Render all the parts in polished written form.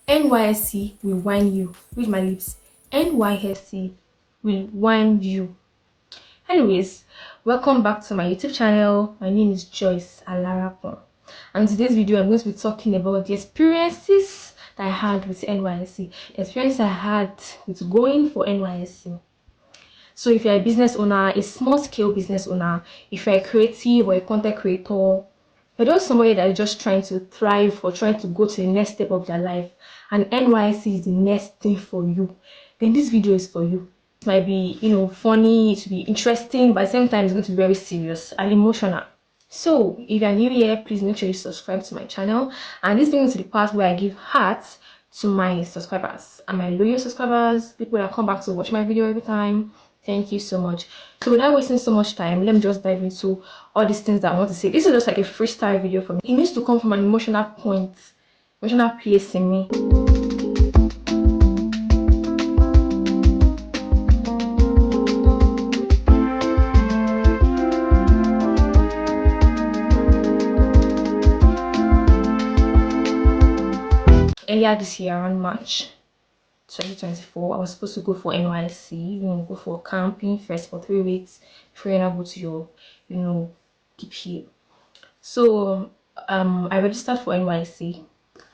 NYSC will wine you. Read my lips. NYSC will wine you. Anyways, welcome back to my YouTube channel. My name is Joyce Alarapon. And in today's video, I'm going to be talking about the experiences that I had with NYSC. The experience I had with going for NYSC. So if you're a business owner, a small scale business owner, if you're a creative or a content creator, you're just somebody that is just trying to thrive or trying to go to the next step of their life, and NYC is the next thing for you, then this video is for you. It might be, funny, it will be interesting, but at the same time, it's going to be very serious and emotional. So if you're new here, please make sure you subscribe to my channel. And this brings to the part where I give hearts to my subscribers and my loyal subscribers, people that come back to watch my video every time. Thank you so much. So without wasting so much time, let me just dive into all these things that I want to say. This is just like a freestyle video for me. It needs to come from an emotional point, emotional place in me. Earlier this year, around March 2024, I was supposed to go for NYSC, go for camping first for 3 weeks before you go to your, DP. So I registered for NYSC,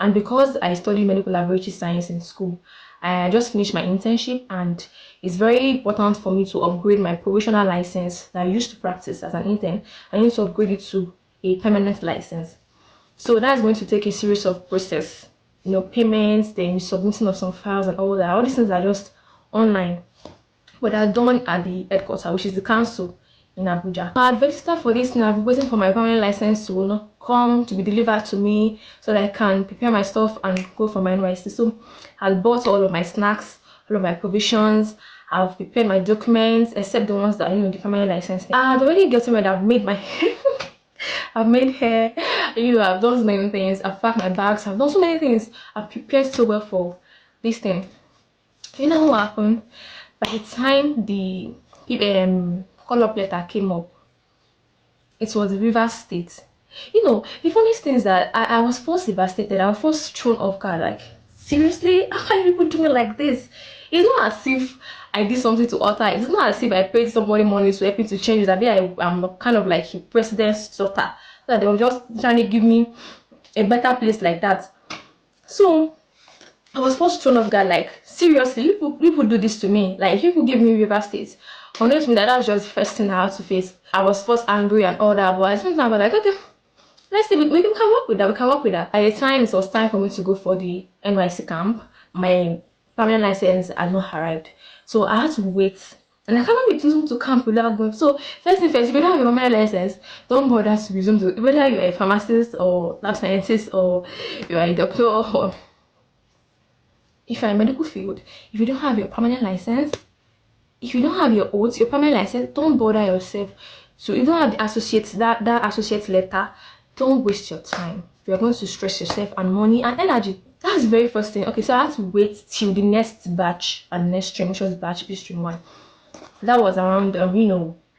and because I studied medical laboratory science in school, I just finished my internship, and it's very important for me to upgrade my provisional license that I used to practice as an intern. I need to upgrade it to a permanent license. So that's going to take a series of process, payments, then submitting of some files and all that. All these things are just online, but they're done at the headquarters, which is the council in Abuja. I had registered for this and I've been waiting for my permanent license to come to be delivered to me so that I can prepare my stuff and go for my NYSC. So I bought all of my snacks, all of my provisions. I've prepared my documents, except the ones that the permanent license. I've already gotten ready. I've made my I've made hair, I've done so many things. I've packed my bags, I've done so many things. I've prepared so well for this thing. You know what happened? By the time the call-up letter came up, it was Rivers State. The funniest thing is that I was first devastated. I was first thrown off guard. Like, seriously? How can people do me like this? It's not as if I did something to alter it. It's not as if I paid somebody money to help me to change it. I'm kind of like a president's daughter. So they were just trying to give me a better place like that. So I was first thrown off guard. Like, seriously, people do this to me. Like, people give me River State. Honestly, that's just the first thing I had to face. I was first angry and all that, but I was like, okay, let's see, we can work with that. We can work with that. By the time it was time for me to go for the NYC camp, my permanent license had not arrived, so I had to wait. And I cannot resume to camp without going. So first thing first, if you don't have a permanent license, don't bother to resume to, whether you're a pharmacist or lab scientist or you're a doctor or if you're in medical field, if you don't have your permanent license, if you don't have your oath, your permanent license, don't bother yourself. So if you don't have the associate, that associate letter, don't waste your time. You're going to stress yourself and money and energy. That's the very first thing. Okay, so I had to wait till the next batch and next stream, which was batch B stream 1. That was around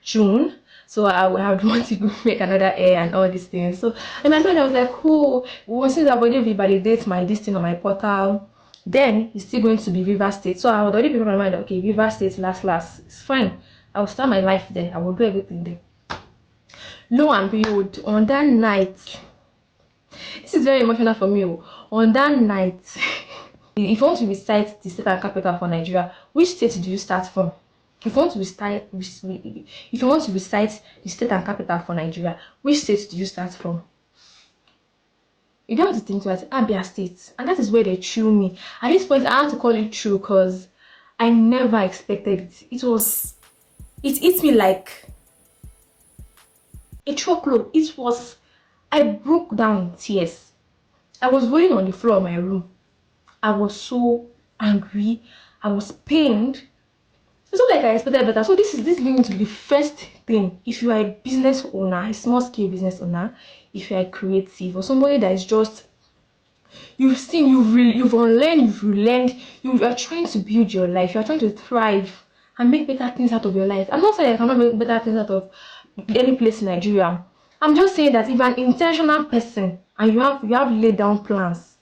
June. So I would want to make another air and all these things. So in my mind I was like, cool, since I've already validated my listing on my portal, then it's still going to be River State. So I would already prepare my mind, okay, River State last, it's fine. I will start my life there. I will do everything there. Lo and behold, on that night, this is very emotional for me. On that night, if you want to recite the state and capital for Nigeria, which state do you start from? If you want to recite the state and capital for Nigeria, which state do you start from? You don't have to think about Abia State, and that is where they threw me. At this point, I have to call it true because I never expected it. It hit me like a truckload. I broke down in tears. I was rolling on the floor of my room. I was so angry. I was pained. It's not like I expected better. So this is going to be the first thing. If you are a business owner, a small scale business owner, if you are creative or somebody that is just, you've unlearned, you've relearned, you are trying to build your life, you are trying to thrive and make better things out of your life. I'm not saying I cannot make better things out of any place in Nigeria. I'm just saying that if you're an intentional person and you have laid down plans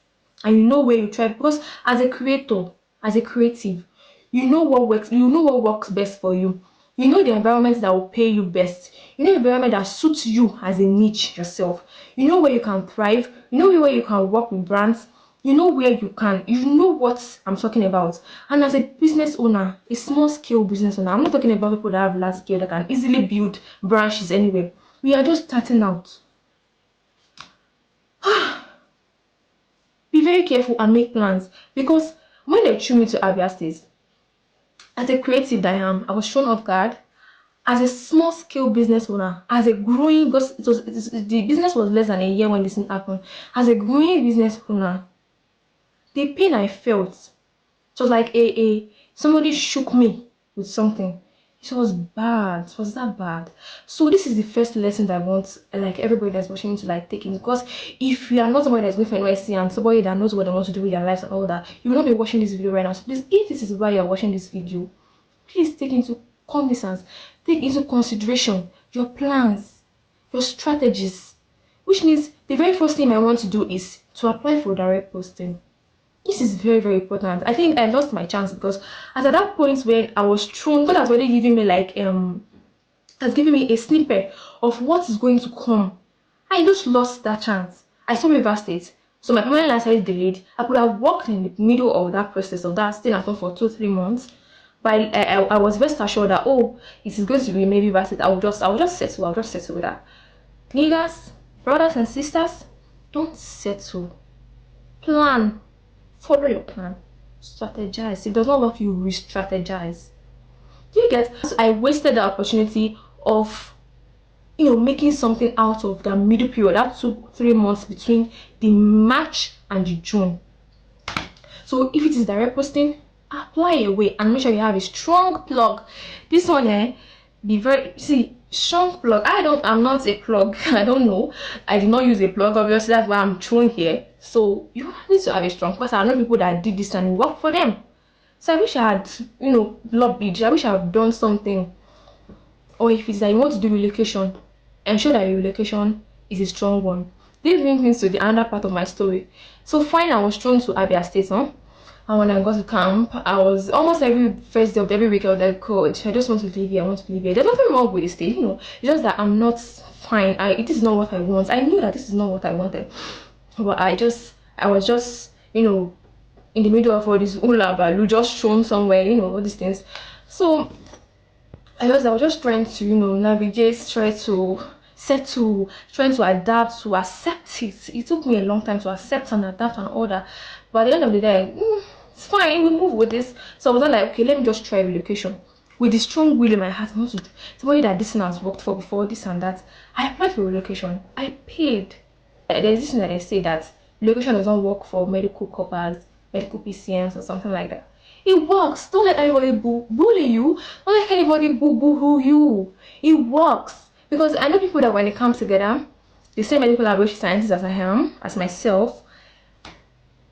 and you know where you thrive. Because as a creator, as a creative, you know what works. You know what works best for you. You know the environment that will pay you best. You know the environment that suits you as a niche yourself. You know where you can thrive. You know where you can work with brands. You know where you can. You know what I'm talking about. And as a business owner, a small scale business owner, I'm not talking about people that have large scale that can easily build branches anywhere. We are just starting out. Be very careful and make plans, because when they threw me to Abia State, as a creative that I am, I was thrown off guard. As a small scale business owner, as a growing, because the business was less than a year when this thing happened. As a growing business owner, the pain I felt, it was like somebody shook me with something. It was bad. It was that bad. So this is the first lesson that I want like everybody that's watching to like take in, because if you are not somebody that's going for NYSC and somebody that knows what they want to do with their lives and all that, you will not be watching this video right now. So please, if this is why you are watching this video, please take into cognizance, take into consideration your plans, your strategies, which means the very first thing I want to do is to apply for direct posting. This is very, very important. I think I lost my chance because at that point when I was thrown, God has already given me like has given me a snippet of what is going to come. I just lost that chance. I saw River State, so my permanent license delayed. I could have walked in the middle of that process of that staying at home for 2-3 months. But I was rest assured that it is going to be maybe River State. I'll just settle with that. Niggas, brothers and sisters, don't settle. Plan. Follow your plan. Strategize. If it does not work, you re-strategize. Do you get? I wasted the opportunity of making something out of the middle period. That took 3 months between the March and the June. So if it is direct posting, apply away and make sure you have a strong plug. This one strong plug. I'm not a plug. I don't know. I did not use a plug, obviously. That's why I'm thrown here. So you need to have a strong person. I know people that did this and it worked for them. So I wish I had, lobbied. I wish I had done something. Or if it's that you want to do relocation, ensure that your relocation is a strong one. This brings me to the other part of my story. So fine, I was thrown to Abia State, and when I got to camp, I was almost every first day of every week I was like, coach, I just want to live here, I want to live here. There's nothing wrong with the state, it's just that I'm not fine. It is not what I want. I knew that this is not what I wanted. But I was just, in the middle of all this hula balu, just thrown somewhere, all these things. So I was just trying to, navigate, try to settle, trying to adapt, to accept it. It took me a long time to accept and adapt and all that. But at the end of the day, it's fine, we move with this. So I was like, okay, let me just try relocation. With the strong will in my heart, I want to somebody that this thing has worked for before, this and that. I applied for relocation. I paid. There's this thing that they say that relocation doesn't work for medical corpers, medical PCMs or something like that. It works. Don't let anybody bully you. Don't let anybody boo you. It works. Because I know people that when they come together, the same medical laboratory scientists as I am, as myself,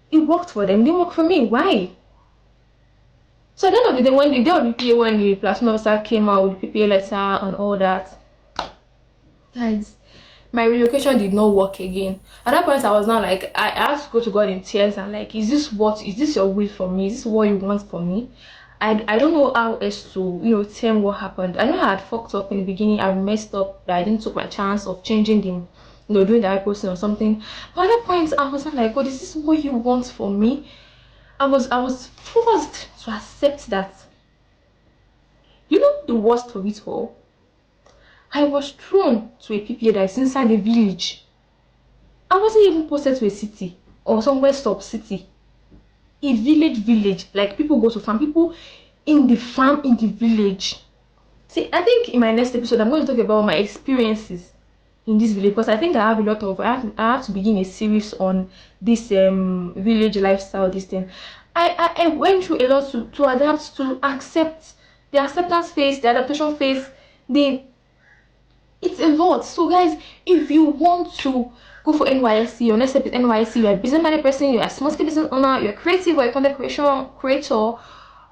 it worked for them. It didn't work for me. Why? So at the end of the day, when the day of the PA, when the plasma officer came out with the PPA letter and all that, guys, my relocation did not work again. At that point, I was now like, I had to go to God in tears and like, is this your will for me? Is this what you want for me? I don't know how else to, tell me what happened. I know I had fucked up in the beginning. I messed up, but I didn't take my chance of changing them, doing the person or something. But at that point, I was not like, God, is this what you want for me? I was forced to accept that. The worst of it all, I was thrown to a PPA that is inside a village. I wasn't even posted to a city or somewhere sub-city. A village. Like people go to farm, people in the farm in the village. See, I think in my next episode, I'm going to talk about my experiences in this village, because I think I have to begin a series on this village lifestyle, this thing. I went through a lot to adapt, to accept the acceptance phase, the adaptation phase, it's a lot. So guys, if you want to go for NYSC, your next step is NYSC, you're a business-minded person, you're a small-scale business owner, you're creative or a content creator,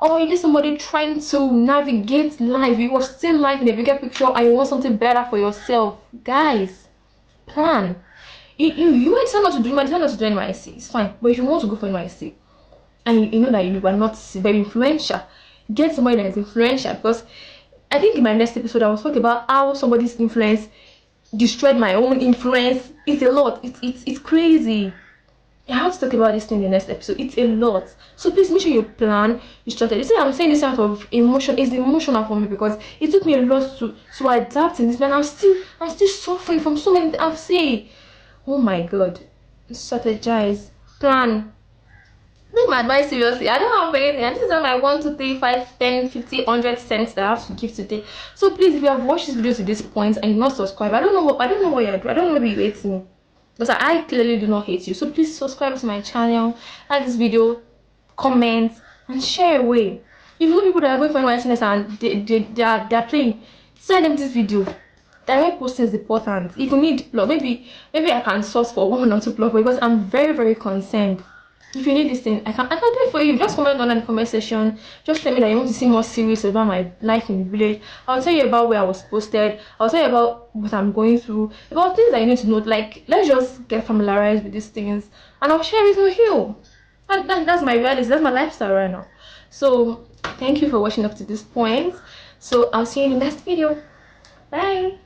or you're just somebody trying to navigate life, you are still life in a bigger picture and you want something better for yourself, guys, plan. You might decide not to do, you might decide not to do NYSC. It's fine. But if you want to go for NYSC and you know that you are not very influential, get somebody that is influential. Because I think in my next episode I will talk about how somebody's influence destroyed my own influence. It's a lot. It's crazy. I have to talk about this thing in the next episode. It's a lot. So please make sure you plan, you strategy. See, I'm saying this out of emotion. It's emotional for me because it took me a lot to adapt in this, and I'm still suffering from so many things. I've said, oh my god, strategize, plan. Take my advice seriously. I don't have anything. This is all my 1, 2, 3, 5, 10, 50, 100 cents that I have to give today. So please, if you have watched this video to this point and you're not subscribed, I don't know what you're doing. I don't know what you're waiting. Because I clearly do not hate you. So please subscribe to my channel, like this video, comment, and share away. If you know people that are going for NYSC and they are playing, send them this video. Direct posting is important. If you need blog, maybe I can source for 1 or 2 blog because I'm very, very concerned. If you need this thing, I can do it for you. Just comment down in the comment section. Just tell me that you want to see more series about my life in the village. I'll tell you about where I was posted. I'll tell you about what I'm going through, about things that you need to know. Like, let's just get familiarized with these things, and I'll share it with you. And that's my reality. That's my lifestyle right now. So thank you for watching up to this point. So I'll see you in the next video. Bye.